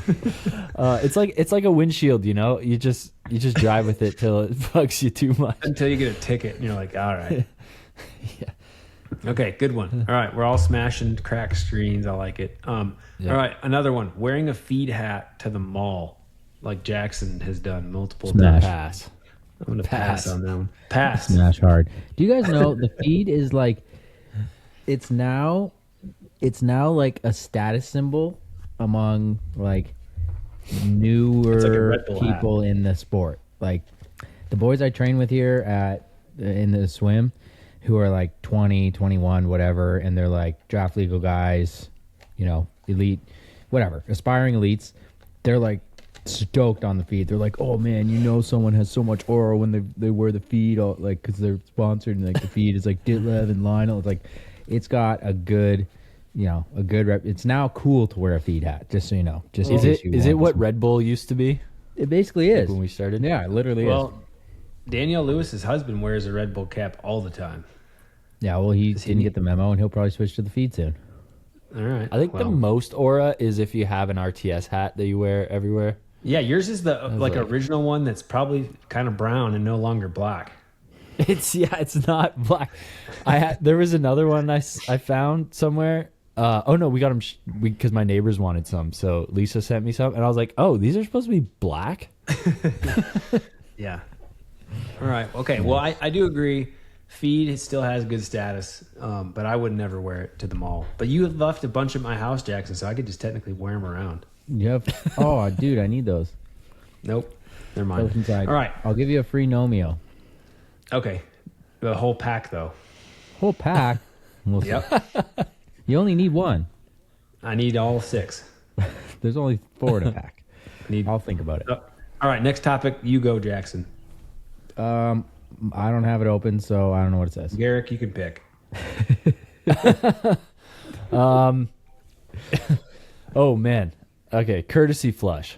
[SPEAKER 4] it.
[SPEAKER 2] It's like a windshield, you know. You just drive with it till it bugs you too much.
[SPEAKER 4] Until you get a ticket, and you're like, all right.
[SPEAKER 2] Yeah.
[SPEAKER 4] Okay, good one. All right, we're all smashing cracked screens. I like it.
[SPEAKER 2] Yeah.
[SPEAKER 4] All right, another one. Wearing a feed hat to the mall, like Jackson has done multiple
[SPEAKER 3] Smash.
[SPEAKER 4] times.
[SPEAKER 2] Pass.
[SPEAKER 4] I'm gonna pass
[SPEAKER 2] Pass.
[SPEAKER 4] on that one. Pass.
[SPEAKER 3] Smash hard. Do you guys know the feed is like it's now like a status symbol among like
[SPEAKER 4] It's like a
[SPEAKER 3] newer
[SPEAKER 4] Red Bull
[SPEAKER 3] people in the sport. Like the boys I train with here in the swim who are like 20, 21, whatever, and they're like draft legal guys, you know, elite, whatever, aspiring elites. They're like stoked on the feed. They're like, oh man, you know, someone has so much aura when they wear the feed, all, like because they're sponsored, and like the feed is like Ditlev and Lionel. It's like it's got a good, you know, a good rep. It's now cool to wear a feed hat, just so you know. Just
[SPEAKER 2] Is
[SPEAKER 3] in
[SPEAKER 2] it
[SPEAKER 3] case you
[SPEAKER 2] is it
[SPEAKER 3] want
[SPEAKER 2] what
[SPEAKER 3] some-
[SPEAKER 2] Red Bull used to be
[SPEAKER 3] It basically is
[SPEAKER 2] when we started?
[SPEAKER 3] Yeah, it literally is.
[SPEAKER 4] Well, Danielle Lewis's husband wears a Red Bull cap all the time.
[SPEAKER 3] Yeah, well, he
[SPEAKER 4] Does he
[SPEAKER 3] didn't
[SPEAKER 4] need-
[SPEAKER 3] get the memo, and he'll probably switch to the feed soon.
[SPEAKER 4] All right.
[SPEAKER 2] I think the
[SPEAKER 4] well,
[SPEAKER 2] most aura is if you have an RTS hat that you wear everywhere.
[SPEAKER 4] Yeah, yours is the like
[SPEAKER 2] like-
[SPEAKER 4] original one that's probably kind of brown and no longer black.
[SPEAKER 2] It's not black. There was another one I found somewhere. Oh no, we got them because my neighbors wanted some, so Lisa sent me some, and I was like, oh, these are supposed to be black.
[SPEAKER 4] Yeah. All right. Okay. Well, I do agree. Feed still has good status, but I would never wear it to the mall. But you have left a bunch at my house, Jackson, so I could just technically wear them around.
[SPEAKER 3] Yep. Oh, dude, I need those.
[SPEAKER 4] Nope. Never
[SPEAKER 3] Those
[SPEAKER 4] mind.
[SPEAKER 3] inside.
[SPEAKER 4] All right.
[SPEAKER 3] I'll give you a free Nomeo.
[SPEAKER 4] Okay. The whole pack, though.
[SPEAKER 3] Whole pack. We'll see.
[SPEAKER 4] Yep.
[SPEAKER 3] You only need one.
[SPEAKER 4] I need all 6.
[SPEAKER 3] There's only 4 in a pack.
[SPEAKER 4] Need.
[SPEAKER 3] I'll think about it.
[SPEAKER 4] Oh, all right. Next topic. You go, Jackson.
[SPEAKER 3] I don't have it open, so I don't know what it says.
[SPEAKER 4] Garrick, you can pick.
[SPEAKER 2] Oh man. Okay, courtesy flush.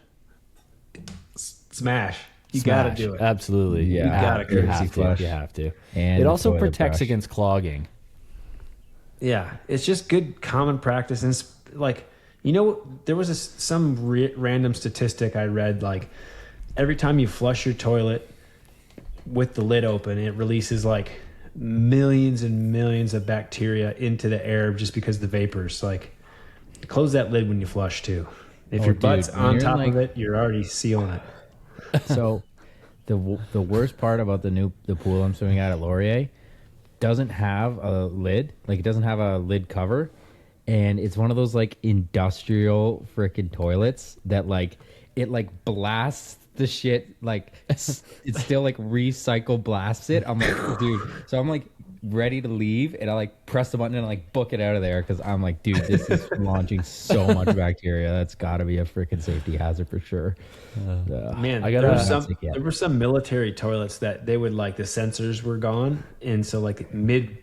[SPEAKER 4] Smash. You got to
[SPEAKER 2] Smash.
[SPEAKER 4] do it.
[SPEAKER 2] Absolutely.
[SPEAKER 3] Yeah,
[SPEAKER 2] You
[SPEAKER 4] gotta
[SPEAKER 2] you
[SPEAKER 4] courtesy
[SPEAKER 2] have
[SPEAKER 3] flush.
[SPEAKER 2] to. You have to.
[SPEAKER 3] And
[SPEAKER 2] it
[SPEAKER 3] the
[SPEAKER 2] also
[SPEAKER 3] toilet
[SPEAKER 2] protects
[SPEAKER 3] brush.
[SPEAKER 2] against clogging.
[SPEAKER 4] Yeah, it's just good common practice. And it's like, you know, there was some random statistic I read, like every time you flush your toilet with the lid open, it releases like millions and millions of bacteria into the air just because the vapors. Like, close that lid when you flush too. If
[SPEAKER 3] Oh,
[SPEAKER 4] your
[SPEAKER 3] dude,
[SPEAKER 4] butt's
[SPEAKER 3] when
[SPEAKER 4] on
[SPEAKER 3] you're
[SPEAKER 4] top
[SPEAKER 3] like-
[SPEAKER 4] of it, you're already sealing it.
[SPEAKER 3] So, the worst part about the pool I'm swimming at Laurier doesn't have a lid. Like, it doesn't have a lid cover, and it's one of those like industrial freaking toilets that like it like blasts the shit, like it still like recycle blasts it. I'm like, dude. So I'm like ready to leave, and I like press the button and like book it out of there because I'm like, dude, this is launching so much bacteria. That's got to be a freaking safety hazard for sure.
[SPEAKER 4] Man,
[SPEAKER 2] I gotta-
[SPEAKER 4] there were some military toilets that they would like the sensors were gone, and so like mid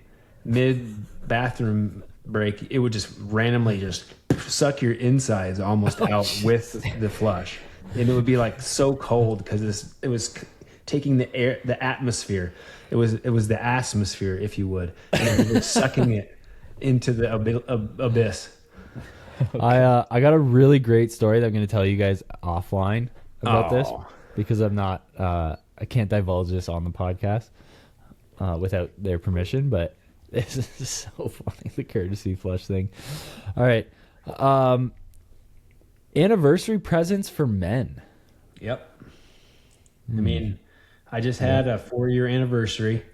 [SPEAKER 4] bathroom break, it would just randomly just suck your insides almost out with the flush, and it would be like so cold because it was taking the air, the atmosphere. It was the atmosphere, if you would, and it was sucking it into the abyss.
[SPEAKER 2] I got a really great story that I'm going to tell you guys offline about this
[SPEAKER 4] Aw.
[SPEAKER 2] because I'm not I can't divulge this on the podcast. without their permission, but this is so funny, the courtesy flush thing. All right. Anniversary presents for men.
[SPEAKER 4] Yep. I mean, I just had a 4-year anniversary.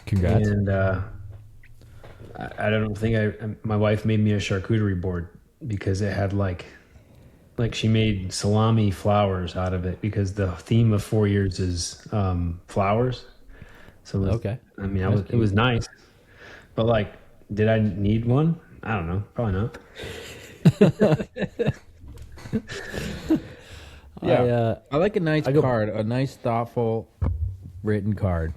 [SPEAKER 2] Congrats.
[SPEAKER 4] And I don't think my wife made me a charcuterie board because it had like she made salami flowers out of it because the theme of 4 years is flowers. So
[SPEAKER 2] okay.
[SPEAKER 4] I mean, it was nice, but like, did I need one? I don't know. Probably not.
[SPEAKER 3] Yeah, I like a nice card, a nice, thoughtful, written card,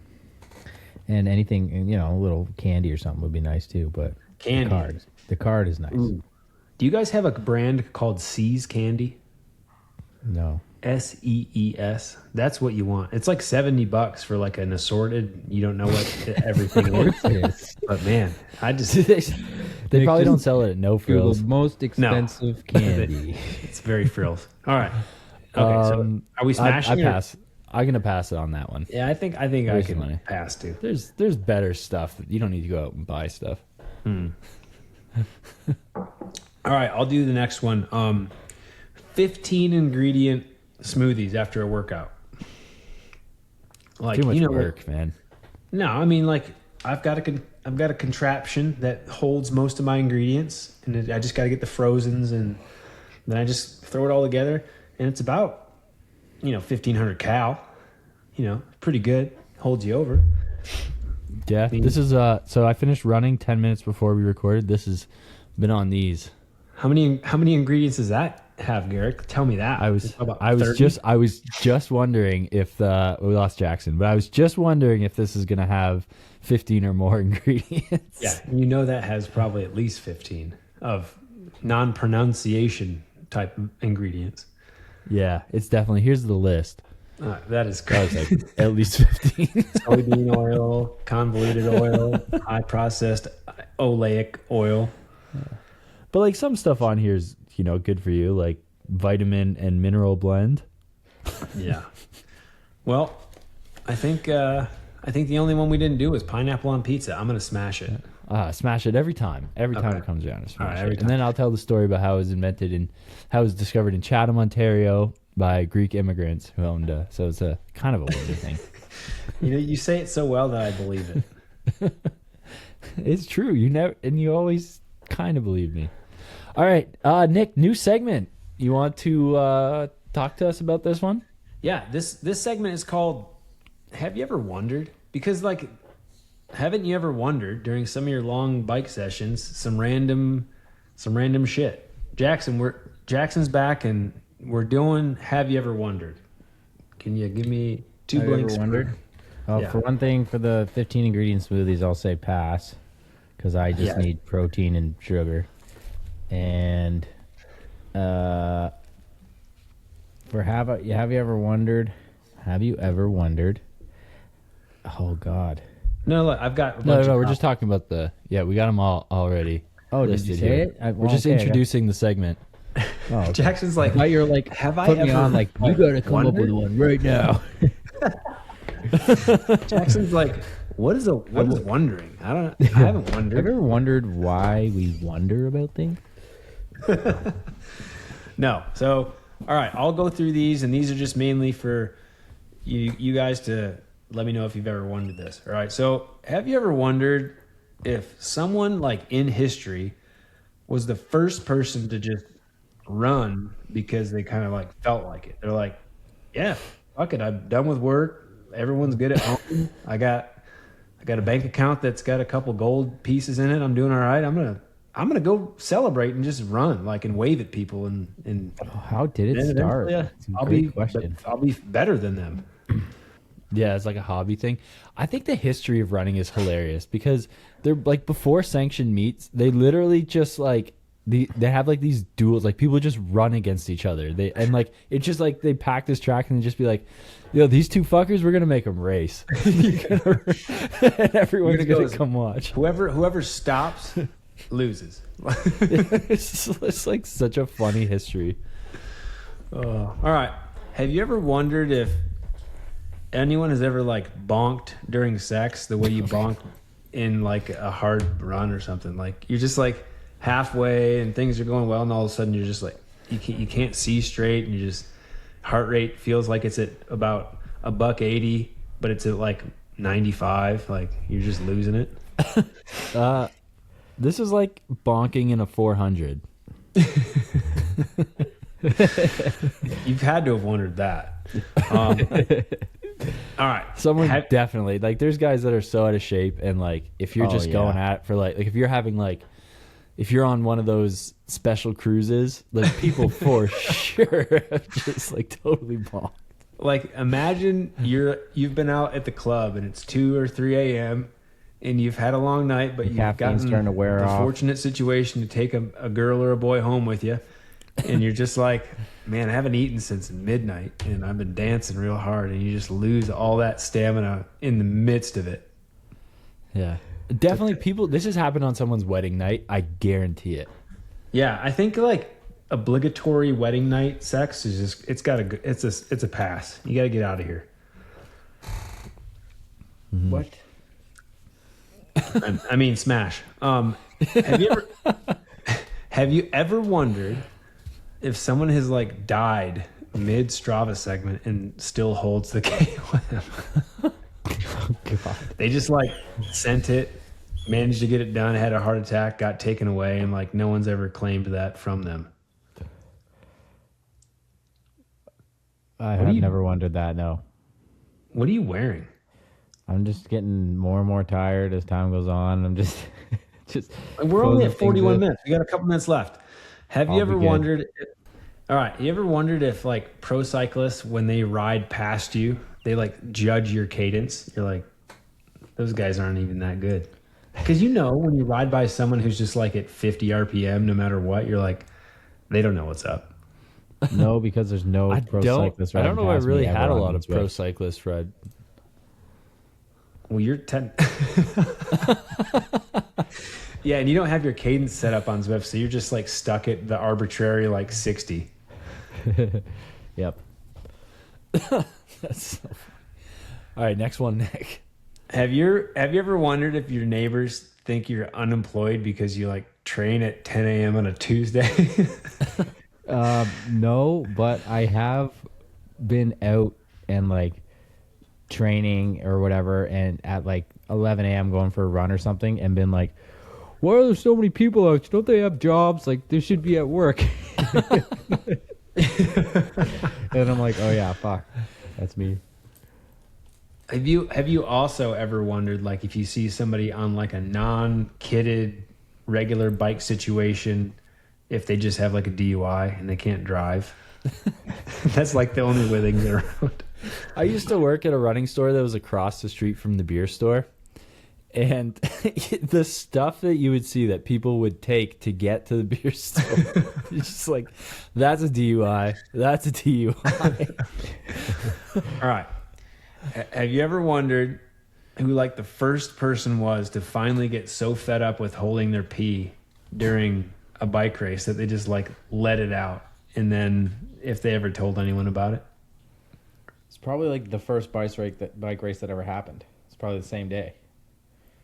[SPEAKER 3] and anything, you know, a little candy or something would be nice too. But
[SPEAKER 4] Candy.
[SPEAKER 3] the card is nice.
[SPEAKER 4] Ooh. Do you guys have a brand called See's Candy?
[SPEAKER 3] No,
[SPEAKER 4] SEES. That's what you want. It's like $70 for like an assorted. You don't know what everything is. But man, I just
[SPEAKER 2] they probably don't sell it at No Frills.
[SPEAKER 3] the most expensive candy.
[SPEAKER 4] It's very frills. All right. Okay. So are we smashing?
[SPEAKER 2] I pass. I'm gonna pass it on that one.
[SPEAKER 4] Yeah, I think I
[SPEAKER 2] Waste
[SPEAKER 4] can
[SPEAKER 2] of money.
[SPEAKER 4] pass too.
[SPEAKER 2] There's better stuff. You don't need to go out and buy stuff.
[SPEAKER 4] All right, I'll do the next one. 15 ingredient smoothies after a workout. Like,
[SPEAKER 2] Too much
[SPEAKER 4] you know,
[SPEAKER 2] work, man.
[SPEAKER 4] No, I mean, like, I've got a contraption that holds most of my ingredients, and I just got to get the frozens, and then I just throw it all together, and it's about 1,500 cal. Pretty good. Holds you over.
[SPEAKER 2] Yeah, this is so I finished running 10 minutes before we recorded. This has been on these.
[SPEAKER 4] How many ingredients does that have, Garrick? Tell me that.
[SPEAKER 2] I was just wondering if we lost Jackson, but I was just wondering if this is gonna have 15 or more ingredients.
[SPEAKER 4] Yeah, that has probably at least 15 of non-pronunciation type ingredients.
[SPEAKER 2] Yeah, it's definitely. Here's the list.
[SPEAKER 4] That is
[SPEAKER 2] That was
[SPEAKER 4] great.
[SPEAKER 2] like at least 15.
[SPEAKER 4] Soybean oil, convoluted oil, high processed oleic oil.
[SPEAKER 2] But like some stuff on here is good for you, like vitamin and mineral blend.
[SPEAKER 4] Yeah. Well, I think the only one we didn't do was pineapple on pizza. I'm gonna smash it.
[SPEAKER 2] Smash it every time. Every time
[SPEAKER 4] Okay.
[SPEAKER 2] it comes around, smash
[SPEAKER 4] every
[SPEAKER 2] it. And then I'll tell the story about how it was invented and how it was discovered in Chatham, Ontario, by Greek immigrants who owned. So it's a kind of a weird thing.
[SPEAKER 4] You say it so well that I believe it.
[SPEAKER 2] It's true. You always kind of believe me. All right, Nick, new segment. You want to talk to us about this one?
[SPEAKER 4] Yeah, this segment is called "Have You Ever Wondered?" Because haven't you ever wondered during some of your long bike sessions some random shit? Jackson's back and we're doing "Have You Ever Wondered?" Can you give me two
[SPEAKER 3] Have you
[SPEAKER 4] blanks?
[SPEAKER 3] ever wondered? Well,
[SPEAKER 4] Yeah.
[SPEAKER 3] for one thing, for the 15 ingredient smoothies, I'll say pass because I just need protein and sugar. And for have you ever wondered? Have you ever wondered? Oh God!
[SPEAKER 4] No, look, I've got.
[SPEAKER 2] No, we're just talking about we got them all already.
[SPEAKER 3] Oh, did you
[SPEAKER 2] listed
[SPEAKER 3] say
[SPEAKER 2] here.
[SPEAKER 3] it?
[SPEAKER 2] We're just introducing the segment.
[SPEAKER 3] Oh, okay.
[SPEAKER 4] Jackson's
[SPEAKER 3] I
[SPEAKER 4] like,
[SPEAKER 3] thought you were like,
[SPEAKER 4] have I
[SPEAKER 3] put me
[SPEAKER 4] ever
[SPEAKER 3] on like you gotta come up with one right now.
[SPEAKER 4] Jackson's like, what is wondering? I haven't wondered.
[SPEAKER 3] Have you ever wondered why we wonder about things?
[SPEAKER 4] No. So, all right, I'll go through these, and these are just mainly for you guys to let me know if you've ever wondered this. All right. So, have you ever wondered if someone like in history was the first person to just run because they kind of like felt like it? They're like, yeah, fuck it, I'm done with work. Everyone's good at home. I got a bank account that's got a couple gold pieces in it. I'm doing all right. I'm gonna go celebrate and just run and wave at people and
[SPEAKER 3] How did it start? It's a great question.
[SPEAKER 4] I'll be better than them.
[SPEAKER 2] Yeah, it's like a hobby thing. I think the history of running is hilarious because they're like before sanctioned meets, they literally just they have like these duels, like people just run against each other. It's just like they pack this track and they just be like, yo, these two fuckers, we're gonna make them race. And everyone's gonna come watch.
[SPEAKER 4] Whoever stops loses.
[SPEAKER 2] It's like such a funny history.
[SPEAKER 4] All right. Have you ever wondered if anyone has ever like bonked during sex the way you bonk in like a hard run or something, like you're just like halfway and things are going well, and all of a sudden you're just like you can't see straight, and you just heart rate feels like it's at about $180, but it's at like 95, like you're just losing it.
[SPEAKER 2] This is like bonking in a 400.
[SPEAKER 4] You've had to have wondered that. All right,
[SPEAKER 2] Someone definitely, like, there's guys that are so out of shape, and like if you're just
[SPEAKER 3] yeah.
[SPEAKER 2] going at it for like if you're having like if you're on one of those special cruises, like people for sure have just like totally bonked.
[SPEAKER 4] like imagine you've been out at the club and it's 2 or 3 a.m. and you've had a long night, but you've
[SPEAKER 3] caffeine's
[SPEAKER 4] gotten
[SPEAKER 3] starting to wear
[SPEAKER 4] the
[SPEAKER 3] off.
[SPEAKER 4] fortunate situation to take a girl or a boy home with you, and you're just like, man, I haven't eaten since midnight and I've been dancing real hard, and you just lose all that stamina in the midst of it.
[SPEAKER 2] Yeah, definitely. People, this has happened on someone's wedding night. I guarantee it.
[SPEAKER 4] Yeah, I think like obligatory wedding night sex is just it's a pass. You got to get out of here.
[SPEAKER 3] What?
[SPEAKER 4] I mean, smash. Have you ever wondered if someone has like died mid Strava segment and still holds the KOM?
[SPEAKER 3] Oh, God.
[SPEAKER 4] They just like sent it, managed to get it done, had a heart attack, got taken away, and like no one's ever claimed that from them.
[SPEAKER 3] I have never wondered that, no.
[SPEAKER 4] What are you wearing?
[SPEAKER 3] I'm just getting more and more tired as time goes on. I'm just
[SPEAKER 4] We're only at
[SPEAKER 3] closing
[SPEAKER 4] 41
[SPEAKER 3] things up.
[SPEAKER 4] minutes. We got a couple minutes left. Have you
[SPEAKER 3] I'll
[SPEAKER 4] ever
[SPEAKER 3] be good.
[SPEAKER 4] wondered? All right, you ever wondered if like pro cyclists, when they ride past you, they like judge your cadence? You're like, those guys aren't even that good. Because when you ride by someone who's just like at 50 RPM, no matter what, you're like, they don't know what's up.
[SPEAKER 3] No, because there's no pro cyclists.
[SPEAKER 2] I don't know. I
[SPEAKER 3] riding past me
[SPEAKER 2] really
[SPEAKER 3] ever
[SPEAKER 2] had a
[SPEAKER 3] on
[SPEAKER 2] lot of
[SPEAKER 3] Zwift.
[SPEAKER 2] pro cyclists ride.
[SPEAKER 4] Well, you're 10. Yeah, and you don't have your cadence set up on Zwift, so you're just like stuck at the arbitrary like 60.
[SPEAKER 3] Yep.
[SPEAKER 2] That's so funny. All right, next one, Nick.
[SPEAKER 4] Have you ever wondered if your neighbors think you're unemployed because you like train at 10 a.m. on a Tuesday?
[SPEAKER 3] No, but I have been out and like training or whatever, and at like 11 a.m. going for a run or something, and been like, why are there so many people out? Don't they have jobs? Like, they should be at work. And I'm like, oh yeah, fuck, that's me.
[SPEAKER 4] Have you also ever wondered, like, if you see somebody on like a non-kitted regular bike situation, if they just have like a DUI and they can't drive? That's like the only way they can get around.
[SPEAKER 2] I used to work at a running store that was across the street from the beer store. And the stuff that you would see that people would take to get to the beer store, it's just like, that's a DUI. That's a DUI.
[SPEAKER 4] All right. Have you ever wondered who like the first person was to finally get so fed up with holding their pee during a bike race that they just like let it out? And then if they ever told anyone about it?
[SPEAKER 3] It's probably like the first bike race that ever happened. It's probably the same day.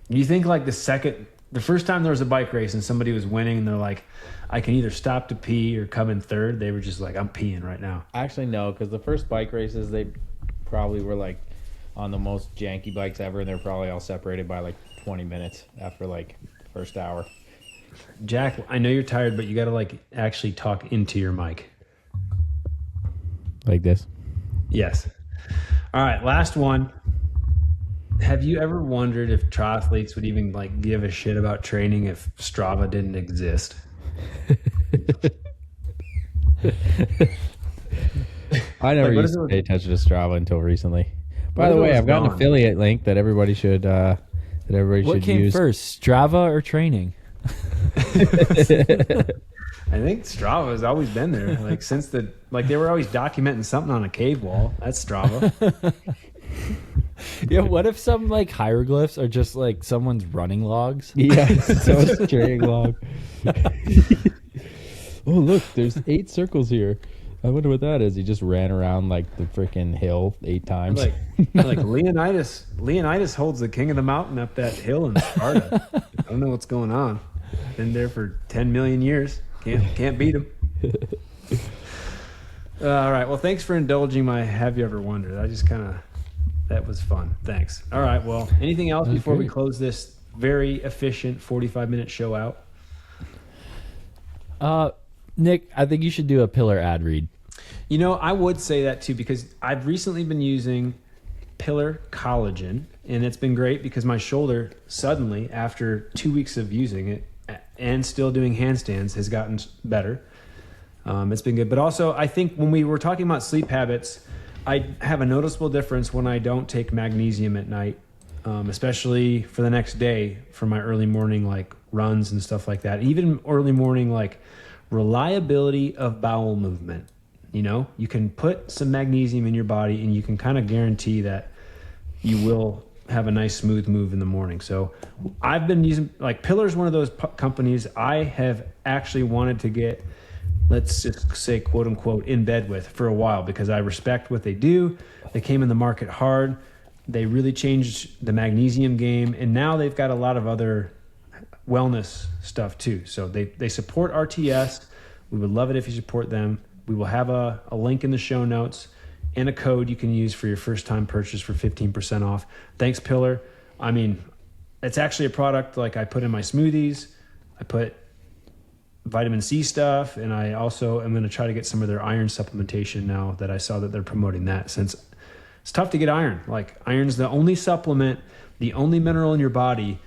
[SPEAKER 4] You think like the first time there was a bike race and somebody was winning and they're like, I can either stop to pee or come in third, they were just like, I'm peeing right now.
[SPEAKER 3] Actually, no, because the first bike races, they probably were like on the most janky bikes ever, and they're probably all separated by like 20 minutes after like the first hour.
[SPEAKER 4] Jack, I know you're tired, but you got to like actually talk into your mic.
[SPEAKER 3] Like this?
[SPEAKER 4] Yes. All right, last one. Have you ever wondered if triathletes would even like give a shit about training if Strava didn't exist?
[SPEAKER 3] I never
[SPEAKER 4] Like, what
[SPEAKER 3] used
[SPEAKER 4] is
[SPEAKER 3] to
[SPEAKER 4] it-
[SPEAKER 3] pay attention to Strava until recently. By the
[SPEAKER 4] if it
[SPEAKER 3] way,
[SPEAKER 4] was
[SPEAKER 3] I've got an
[SPEAKER 4] gone?
[SPEAKER 3] affiliate link that everybody should
[SPEAKER 2] What came
[SPEAKER 3] use.
[SPEAKER 2] first, Strava or training?
[SPEAKER 4] I think Strava has always been there. Like since they were always documenting something on a cave wall. That's Strava.
[SPEAKER 2] Yeah, what if some like hieroglyphs are just like someone's running logs?
[SPEAKER 3] Yeah, so it's a training log. Oh, look, there's 8 circles here. I wonder what that is. He just ran around like the freaking hill 8 times.
[SPEAKER 4] Like Leonidas holds the king of the mountain up that hill in Sparta. I don't know what's going on. Been there for 10 million years. Can't beat him. All right. Well, thanks for indulging my Have You Ever Wondered. That was fun. Thanks. All right. Well, anything else before we close this very efficient 45-minute show out?
[SPEAKER 2] Nick, I think you should do a Pillar ad read.
[SPEAKER 4] You know, I would say that too, because I've recently been using Pillar Collagen, and it's been great because my shoulder suddenly, after 2 weeks of using it and still doing handstands, has gotten better. It's been good. But also, I think when we were talking about sleep habits, I have a noticeable difference when I don't take magnesium at night, especially for the next day for my early morning like runs and stuff like that. Even early morning like reliability of bowel movement. You know, you can put some magnesium in your body and you can kind of guarantee that you will have a nice smooth move in the morning. So I've been using, like, Pillar's one of those companies I have actually wanted to get, let's just say, quote unquote, in bed with for a while, because I respect what they do. They came in the market hard. They really changed the magnesium game. And now they've got a lot of other wellness stuff too. So they support RTS. We would love it if you support them. We will have a link in the show notes and a code you can use for your first time purchase for 15% off. Thanks, Pillar. I mean, it's actually a product like I put in my smoothies. I put vitamin C stuff, and I also am going to try to get some of their iron supplementation now that I saw that they're promoting that, since it's tough to get iron. Like, iron's the only supplement, the only mineral in your body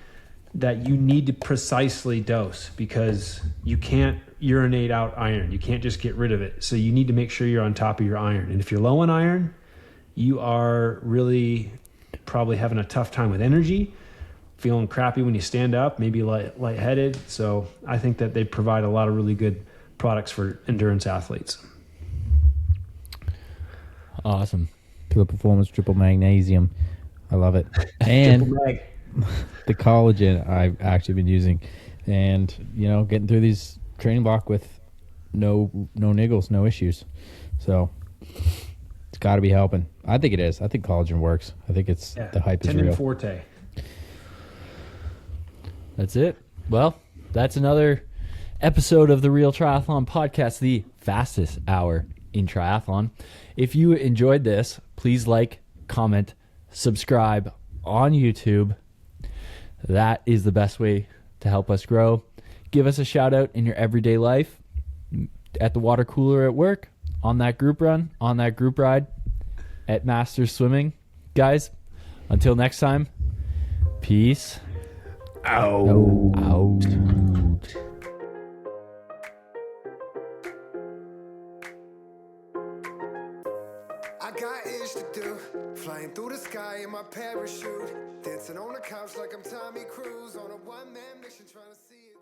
[SPEAKER 4] that you need to precisely dose, because you can't urinate out iron. You can't just get rid of it. So you need to make sure you're on top of your iron. And if you're low on iron, you are really probably having a tough time with energy, feeling crappy when you stand up, maybe lightheaded. So I think that they provide a lot of really good products for endurance athletes.
[SPEAKER 2] Awesome.
[SPEAKER 3] Pillar Performance Triple Magnesium. I love it. And the collagen I've actually been using, and getting through these training block with no niggles, no issues. So it's got to be helping. I think it is. I think collagen works. I think it's the hype is real.
[SPEAKER 4] Forte.
[SPEAKER 2] That's it. Well, that's another episode of the Real Triathlon Podcast, the fastest hour in triathlon. If you enjoyed this, please like, comment, subscribe on YouTube. That is the best way to help us grow. Give us a shout out in your everyday life, at the water cooler at work, on that group run, on that group ride, at Masters Swimming. Guys, until next time, peace out.
[SPEAKER 1] I got ish to do, flying through the sky in my parachute, dancing on the couch like I'm Tommy Cruise on a one-man mission trying to see it.